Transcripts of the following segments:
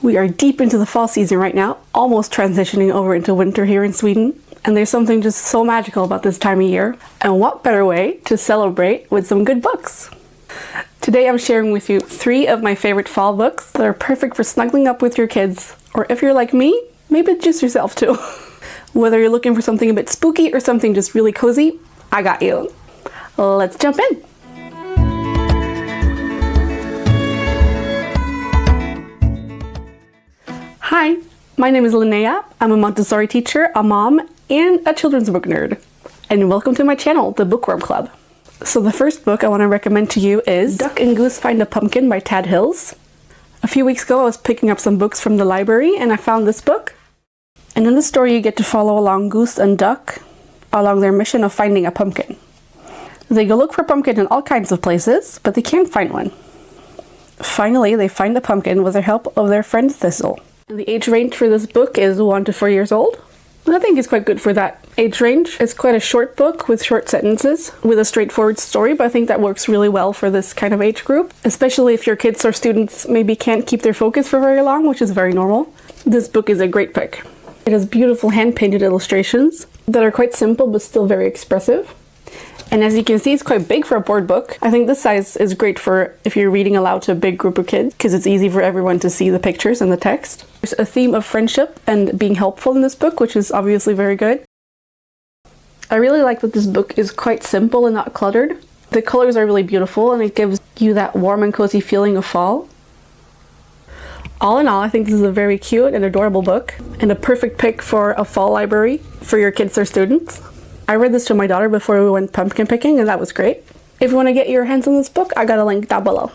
We are deep into the fall season right now, almost transitioning over into winter here in Sweden. And there's something just so magical about this time of year. And what better way to celebrate with some good books? Today I'm sharing with you 3 of my favorite fall books that are perfect for snuggling up with your kids. Or if you're like me, maybe just yourself too. Whether you're looking for something a bit spooky or something just really cozy, I got you. Let's jump in. Hi, my name is Linnea. I'm a Montessori teacher, a mom, and a children's book nerd. And welcome to my channel, the Bookworm Club. So the first book I want to recommend to you is Duck and Goose Find a Pumpkin by Tad Hills. A few weeks ago I was picking up some books from the library and I found this book. And in the story you get to follow along Goose and Duck along their mission of finding a pumpkin. They go look for pumpkin in all kinds of places, but they can't find one. Finally, they find a pumpkin with the help of their friend Thistle. And the age range for this book is 1 to 4 years old. And I think it's quite good for that age range. It's quite a short book with short sentences with a straightforward story, but I think that works really well for this kind of age group, especially if your kids or students maybe can't keep their focus for very long, which is very normal. This book is a great pick. It has beautiful hand-painted illustrations that are quite simple but still very expressive. And as you can see, it's quite big for a board book. I think this size is great for if you're reading aloud to a big group of kids, because it's easy for everyone to see the pictures and the text. There's a theme of friendship and being helpful in this book, which is obviously very good. I really like that this book is quite simple and not cluttered. The colors are really beautiful and it gives you that warm and cozy feeling of fall. All in all, I think this is a very cute and adorable book and a perfect pick for a fall library for your kids or students. I read this to my daughter before we went pumpkin picking and that was great. If you want to get your hands on this book, I got a link down below.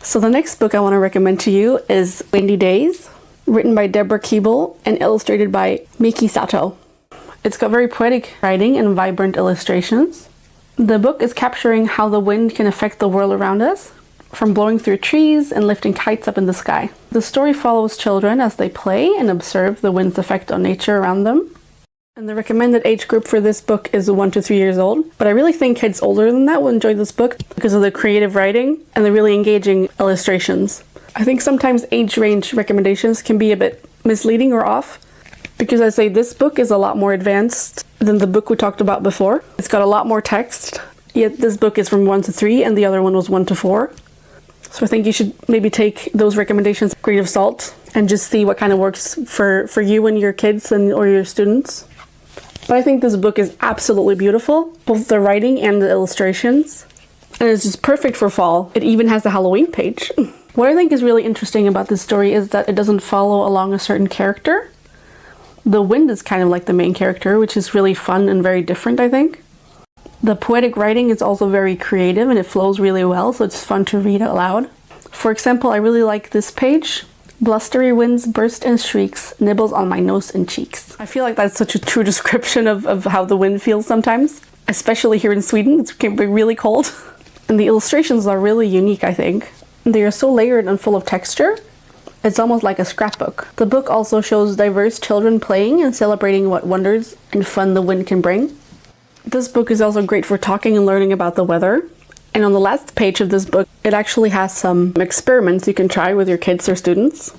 So the next book I want to recommend to you is Windy Days, written by Deborah Keeble and illustrated by Miki Sato. It's got very poetic writing and vibrant illustrations. The book is capturing how the wind can affect the world around us, from blowing through trees and lifting kites up in the sky. The story follows children as they play and observe the wind's effect on nature around them. And the recommended age group for this book is 1 to 3 years old, but I really think kids older than that will enjoy this book because of the creative writing and the really engaging illustrations. I think sometimes age range recommendations can be a bit misleading or off, because I say this book is a lot more advanced than the book we talked about before. It's got a lot more text, yet this book is from 1 to 3 and the other one was 1 to 4. So I think you should maybe take those recommendations with a grain of salt and just see what kind of works for you and your kids or your students. But I think this book is absolutely beautiful, both the writing and the illustrations. And it's just perfect for fall. It even has the Halloween page. What I think is really interesting about this story is that it doesn't follow along a certain character. The wind is kind of like the main character, which is really fun and very different, I think. The poetic writing is also very creative and it flows really well, so it's fun to read out loud. For example, I really like this page. Blustery winds burst and shrieks, nibbles on my nose and cheeks. I feel like that's such a true description of how the wind feels sometimes, especially here in Sweden. It can be really cold. And the illustrations are really unique, I think. They are so layered and full of texture. It's almost like a scrapbook. The book also shows diverse children playing and celebrating what wonders and fun the wind can bring. This book is also great for talking and learning about the weather. And on the last page of this book, it actually has some experiments you can try with your kids or students.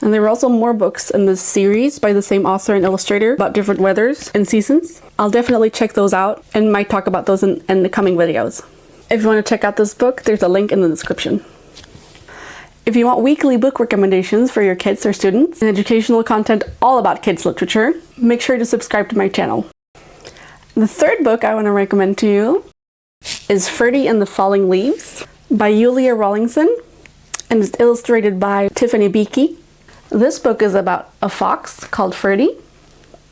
And there are also more books in this series by the same author and illustrator about different weathers and seasons. I'll definitely check those out and might talk about those in the coming videos. If you want to check out this book, there's a link in the description. If you want weekly book recommendations for your kids or students and educational content all about kids literature, make sure to subscribe to my channel. The third book I want to recommend to you is Ferdie and the Falling Leaves by Julia Rawlinson, and it's illustrated by Tiffany Beakey. This book is about a fox called Ferdie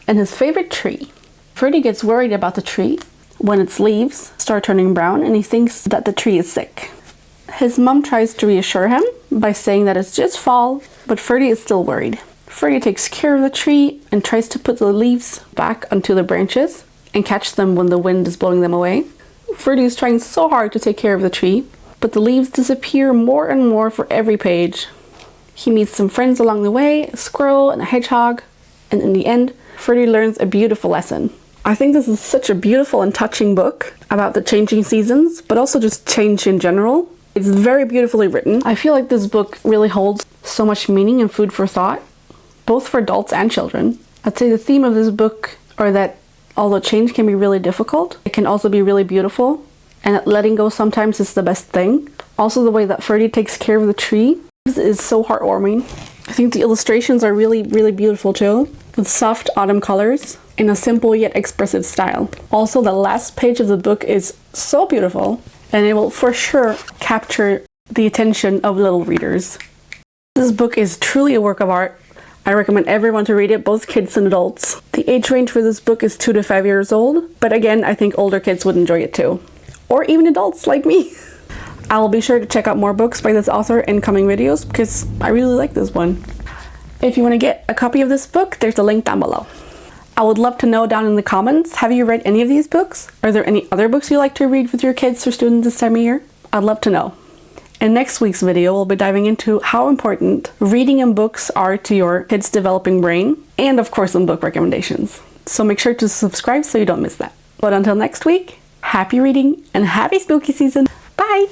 and his favorite tree. Ferdie gets worried about the tree when its leaves start turning brown and he thinks that the tree is sick. His mom tries to reassure him by saying that it's just fall, but Ferdie is still worried. Ferdie takes care of the tree and tries to put the leaves back onto the branches and catch them when the wind is blowing them away. Ferdie is trying so hard to take care of the tree, but the leaves disappear more and more for every page. He meets some friends along the way, a squirrel and a hedgehog, and in the end, Ferdie learns a beautiful lesson. I think this is such a beautiful and touching book about the changing seasons, but also just change in general. It's very beautifully written. I feel like this book really holds So much meaning and food for thought, both for adults and children. I'd say the theme of this book, or that although change can be really difficult, it can also be really beautiful, and that letting go sometimes is the best thing. Also, the way that Ferdie takes care of the tree is so heartwarming. I think the illustrations are really, really beautiful too, with soft autumn colors in a simple yet expressive style. Also, the last page of the book is so beautiful, and it will for sure capture the attention of little readers. This book is truly a work of art. I recommend everyone to read it, both kids and adults. The age range for this book is 2 to 5 years old, but again, I think older kids would enjoy it too. Or even adults like me. I will be sure to check out more books by this author in coming videos because I really like this one. If you want to get a copy of this book, there's a link down below. I would love to know down in the comments, have you read any of these books? Are there any other books you like to read with your kids or students this time of year? I'd love to know. In next week's video, we'll be diving into how important reading and books are to your kids' developing brain, and of course some book recommendations. So make sure to subscribe so you don't miss that. But until next week, happy reading and happy spooky season. Bye!